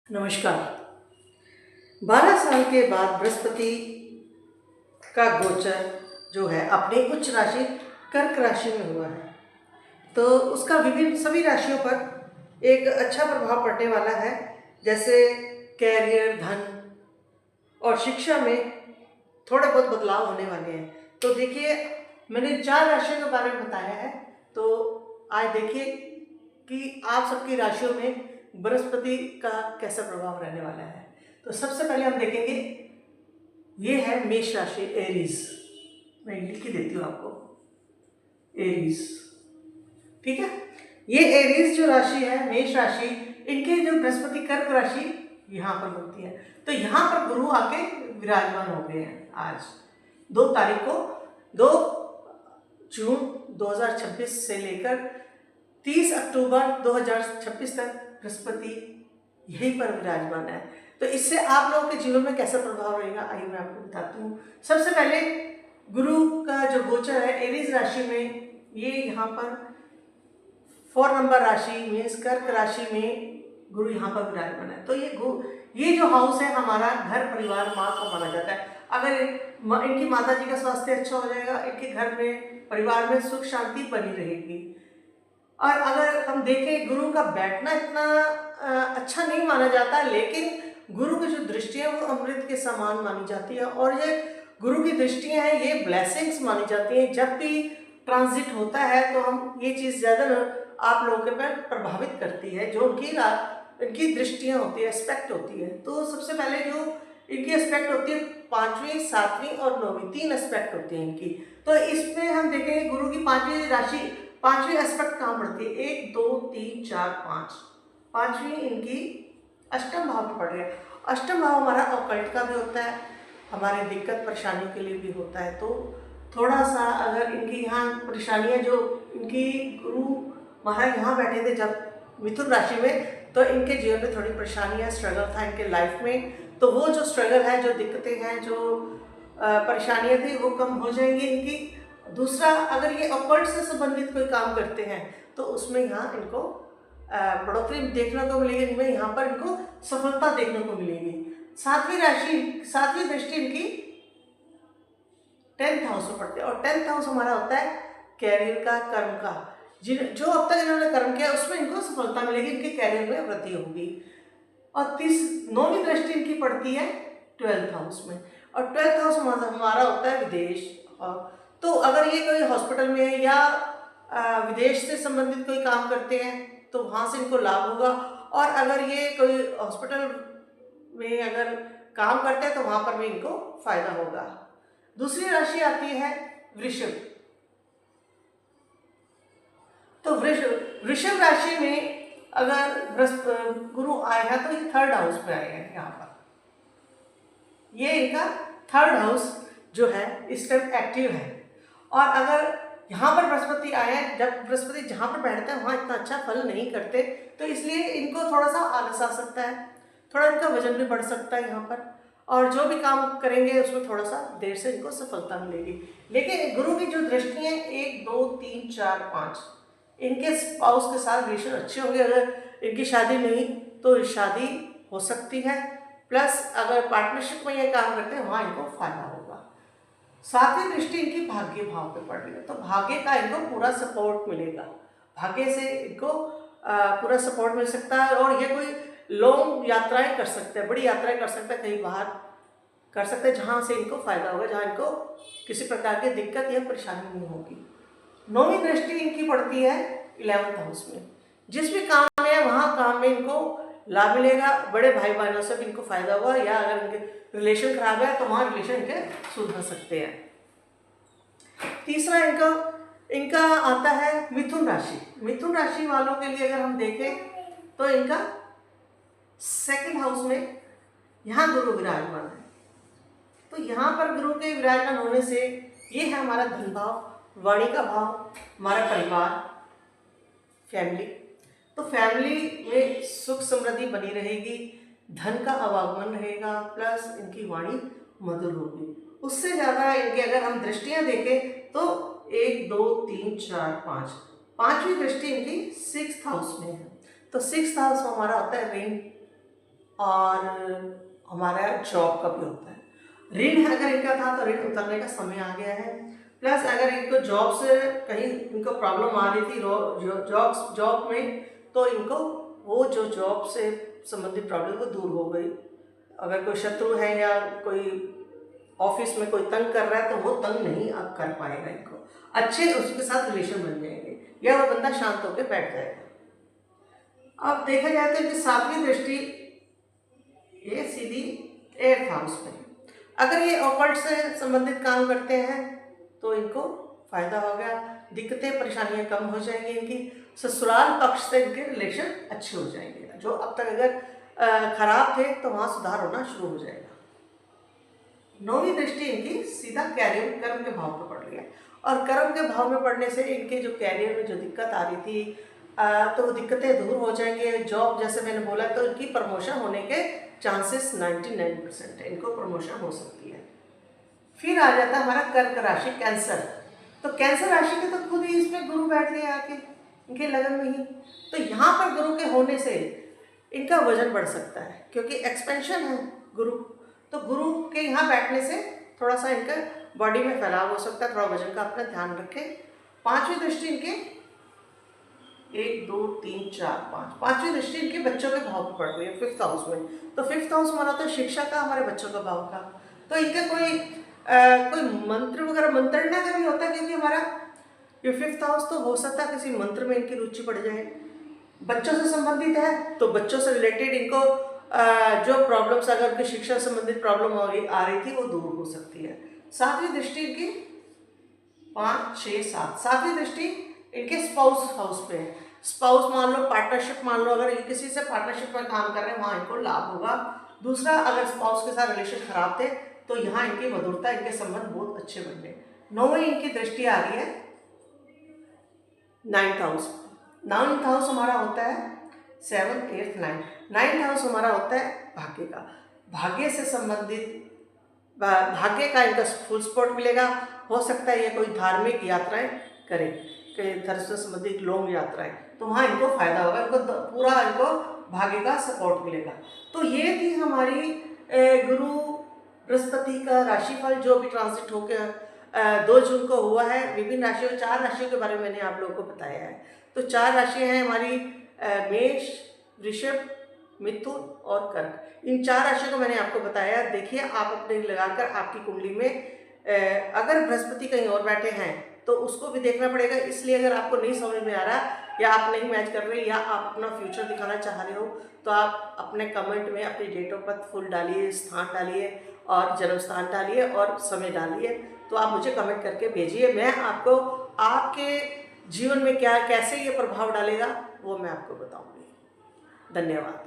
नमस्कार। 12 साल के बाद बृहस्पति का गोचर जो है अपनी उच्च राशि कर्क राशि में हुआ है, तो उसका विभिन्न सभी राशियों पर एक अच्छा प्रभाव पड़ने वाला है। जैसे कैरियर, धन और शिक्षा में थोड़े बहुत बदलाव होने वाले हैं। तो देखिए, मैंने 4 राशियों के बारे में बताया है, तो आज देखिए कि आप सबकी राशियों में बृहस्पति का कैसा प्रभाव रहने वाला है। तो सबसे पहले हम देखेंगे, ये है मेष राशि, एरीज। मैं लिख के देती हूँ आपको, एरीज, ठीक है। ये एरीज जो राशि है, मेष राशि, इनके जो बृहस्पति कर्क राशि यहाँ पर होती है, तो यहाँ पर गुरु आके विराजमान हो गए हैं आज 2 तारीख को। 2 जून 2026 से लेकर 30 अक्टूबर 2026 तक बृहस्पति यहीं पर विराजमान है। तो इससे आप लोगों के जीवन में कैसा प्रभाव रहेगा, आइए मैं आपको बताती हूँ। सबसे पहले गुरु का जो गोचर है एरीज राशि में, ये यहाँ पर 4 नंबर राशि मीन्स कर्क राशि में गुरु यहाँ पर विराजमान है। तो ये जो हाउस है हमारा घर परिवार माँ को माना जाता है। अगर इनकी माता जी का स्वास्थ्य अच्छा हो जाएगा, इनके घर में परिवार में सुख शांति बनी रहेगी। और अगर हम देखें, गुरु का बैठना इतना अच्छा नहीं माना जाता, लेकिन गुरु की जो दृष्टि है वो अमृत के समान मानी जाती है। और ये गुरु की दृष्टियाँ हैं, ये ब्लेसिंग्स मानी जाती हैं। जब भी ट्रांजिट होता है तो हम ये चीज़ ज़्यादा आप लोगों के पर प्रभावित करती है, जो इनकी दृष्टियाँ होती है, एस्पेक्ट होती है। तो सबसे पहले जो इनकी एस्पेक्ट होती है 5वीं, 7वीं और 9वीं, 3 एस्पेक्ट होती है इनकी। तो इसमें हम देखेंगे गुरु की 5वीं राशि, 5वीं एस्पेक्ट कहाँ पड़ती है, 1 2 3 4 5, 5वीं इनकी अष्टम भाव में पड़ रही है। अष्टम भाव हमारा ऑकल्ट का भी होता है, हमारे दिक्कत परेशानियों के लिए भी होता है। तो थोड़ा सा अगर इनकी यहाँ परेशानियाँ, जो इनकी गुरु महाराज यहाँ बैठे थे जब मिथुन राशि में, तो इनके जीवन में थोड़ी परेशानियाँ, स्ट्रगल था इनके लाइफ में। तो वो जो स्ट्रगल है, जो दिक्कतें हैं, जो परेशानियाँ थी, वो कम हो जाएंगी इनकी। दूसरा, अगर ये ऑकल्ट से संबंधित कोई काम करते हैं तो उसमें यहाँ इनको बढ़ोतरी देखने को मिलेगी, इनमें यहाँ पर इनको सफलता देखने को मिलेगी। 7वीं राशि, 7वीं दृष्टि इनकी 10th हाउस में पड़ती है, और 10th हाउस हमारा होता है कैरियर का, कर्म का। जो अब तक इन्होंने कर्म किया उसमें इनको सफलता मिलेगी, इनके कैरियर में वृद्धि होगी। और 9वीं दृष्टि इनकी पड़ती है 12th हाउस में, और 12th हाउस हमारा होता है विदेश। तो अगर ये कोई हॉस्पिटल में या विदेश से संबंधित कोई काम करते हैं तो वहाँ से इनको लाभ होगा। और अगर ये कोई हॉस्पिटल में अगर काम करते हैं तो वहाँ पर भी इनको फायदा होगा। दूसरी राशि आती है वृषभ। तो वृषभ राशि में अगर गुरु आए हैं तो ये 3rd हाउस में आए हैं। यहाँ पर ये इनका 3rd हाउस जो है इस टाइम एक्टिव है। और अगर यहाँ पर बृहस्पति आए हैं, जब बृहस्पति जहाँ पर बैठते हैं वहाँ इतना अच्छा फल नहीं करते, तो इसलिए इनको थोड़ा सा आलस आ सकता है, थोड़ा इनका वजन भी बढ़ सकता है यहाँ पर, और जो भी काम करेंगे उसमें थोड़ा सा देर से इनको सफलता मिलेगी। लेकिन गुरु की जो दृष्टि है 1 2 3 4 5, इनके स्पाउस के साथ रिलेशन अच्छे होंगे। अगर इनकी शादी नहीं तो शादी हो सकती है, प्लस अगर पार्टनरशिप में ये काम करते हैं वहाँ इनको फायदा होगा। 7वीं दृष्टि इनकी भाग्य भाव पे पड़ रही है, तो भाग्य का इनको पूरा सपोर्ट मिलेगा, भाग्य से इनको पूरा सपोर्ट मिल सकता है। और ये कोई लॉन्ग यात्राएं कर सकते हैं, बड़ी यात्राएं कर सकते हैं, कहीं बाहर कर सकते हैं जहाँ से इनको फायदा होगा, जहाँ इनको किसी प्रकार की दिक्कत या परेशानी नहीं होगी। 9वीं दृष्टि इनकी पड़ती है 11th हाउस में। जिस भी काम में है वहाँ काम में इनको लाभ मिलेगा, बड़े भाई बहनों से भी इनको फायदा होगा, या अगर इनके रिलेशन खराब है तो वहाँ रिलेशन इनके सुधर सकते हैं। तीसरा इनका आता है मिथुन राशि। मिथुन राशि वालों के लिए अगर हम देखें तो इनका 2nd हाउस में यहाँ गुरु विराजमान है। तो यहाँ पर गुरु के विराजमान होने से ये है हमारा धन भाव, वाणी का भाव, हमारा परिवार, फैमिली। तो फैमिली में सुख समृद्धि बनी रहेगी, धन का आवागमन रहेगा, प्लस इनकी वाणी मधुर होगी। उससे ज़्यादा इनके अगर हम दृष्टियाँ देखें तो 1 2 3 4 5, 5वीं दृष्टि इनकी 6th हाउस में है। तो 6th हाउस हमारा होता है रेन और हमारा जॉब का भी होता है। ऋण अगर इनका था तो ऋण उतरने का समय आ गया है। प्लस अगर इनको जॉब से कहीं इनको प्रॉब्लम आ रही थी जॉब में, तो इनको वो जो जॉब से संबंधित प्रॉब्लम वो दूर हो गई। अगर कोई शत्रु है या कोई ऑफिस में कोई तंग कर रहा है तो वो तंग नहीं अब कर पाएगा, इनको अच्छे उसके साथ रिलेशन बन जाएंगे या वो बंदा शांत होकर बैठ जाएगा। अब देखा जाए तो इनकी सातवीं दृष्टि ये सीधी 8th हाउस में, अगर ये ऑकल्ट से संबंधित काम करते हैं तो इनको फायदा हो गया, दिक्कतें परेशानियां कम हो जाएंगी, इनकी ससुराल पक्ष से इनके रिलेशन अच्छे हो जाएंगे। जो अब तक अगर खराब थे तो वहाँ सुधार होना शुरू हो जाएगा। 9वीं दृष्टि इनकी सीधा कैरियर कर्म के भाव पर पड़ रही है, और कर्म के भाव में पड़ने से इनके जो कैरियर में जो दिक्कत आ रही थी तो वो दिक्कतें दूर हो जाएंगे। जॉब जैसे मैंने बोला तो इनकी प्रमोशन होने के चांसेस 99% है, इनको प्रमोशन हो सकती है। फिर आ जाता है हमारा कर्क राशि कैंसर। तो कैंसर राशि के तो खुद ही इसमें गुरु बैठ गए आके इनके लगन में ही, तो यहाँ पर गुरु के होने से इनका वजन बढ़ सकता है क्योंकि एक्सपेंशन है गुरु, तो गुरु के यहाँ बैठने से थोड़ा सा इनका बॉडी में फैलाव हो सकता है, थोड़ा वजन का अपना ध्यान रखें। 5वीं दृष्टि इनके 1 2 3 4 5 5वीं दृष्टि इनके बच्चों के भाव पर पड़ रही है 5th हाउस में। तो 5th हाउस हमारा तो शिक्षा का, हमारे बच्चों का भाव का, तो इनका कोई मंत्र वगैरह मंत्रणा का भी होता है क्योंकि हमारा ये 5th हाउस तो हो सकता है किसी मंत्र में इनकी रुचि पड़ जाए। बच्चों से संबंधित है तो बच्चों से रिलेटेड इनको जो प्रॉब्लम्स अगर उनकी शिक्षा संबंधित प्रॉब्लम आ रही थी वो दूर हो सकती है। 7वीं दृष्टि इनकी 5 6 7 7वीं दृष्टि इनके स्पाउस हाउस पे है। स्पाउस मान लो, पार्टनरशिप मान लो, अगर ये किसी से पार्टनरशिप में काम कर रहे हैं वहाँ इनको लाभ होगा। दूसरा, अगर स्पाउस के साथ रिलेशन खराब थे तो यहाँ इनकी मधुरता, इनके संबंध बहुत अच्छे बन गए। 9वीं इनकी दृष्टि आ रही है 9th हाउस। 9th हाउस हमारा होता है 7th 8th 9th हाउस हमारा होता है भाग्य का, भाग्य से संबंधित भाग्य का इनका फुल सपोर्ट मिलेगा। हो सकता है ये कोई धार्मिक यात्राएं करें, धर्म से संबंधित लॉन्ग यात्राएं, तो वहाँ इनको फायदा होगा, इनको पूरा इनको भाग्य का सपोर्ट मिलेगा। तो ये थी हमारी गुरु बृहस्पति का राशिफल जो भी ट्रांजिट होकर 2 जून को हुआ है। विभिन्न राशियों, 4 राशियों के बारे में मैंने आप लोगों को बताया है। तो 4 राशियाँ हैं हमारी मेष, वृषभ, मिथुन और कर्क। इन 4 राशियों को मैंने आपको बताया। देखिए आप अपने लगाकर आपकी कुंडली में अगर बृहस्पति कहीं और बैठे हैं तो उसको भी देखना पड़ेगा। इसलिए अगर आपको नहीं समझ में आ रहा या आप नहीं मैच कर रहे या आप अपना फ्यूचर दिखाना चाह रहे हो तो आप अपने कमेंट में अपनी डेट ऑफ बर्थ फुल डालिए, स्थान डालिए और जन्म स्थान डालिए और समय डालिए। तो आप मुझे कमेंट करके भेजिए, मैं आपको आपके जीवन में क्या कैसे ये प्रभाव डालेगा वो मैं आपको बताऊंगी। धन्यवाद।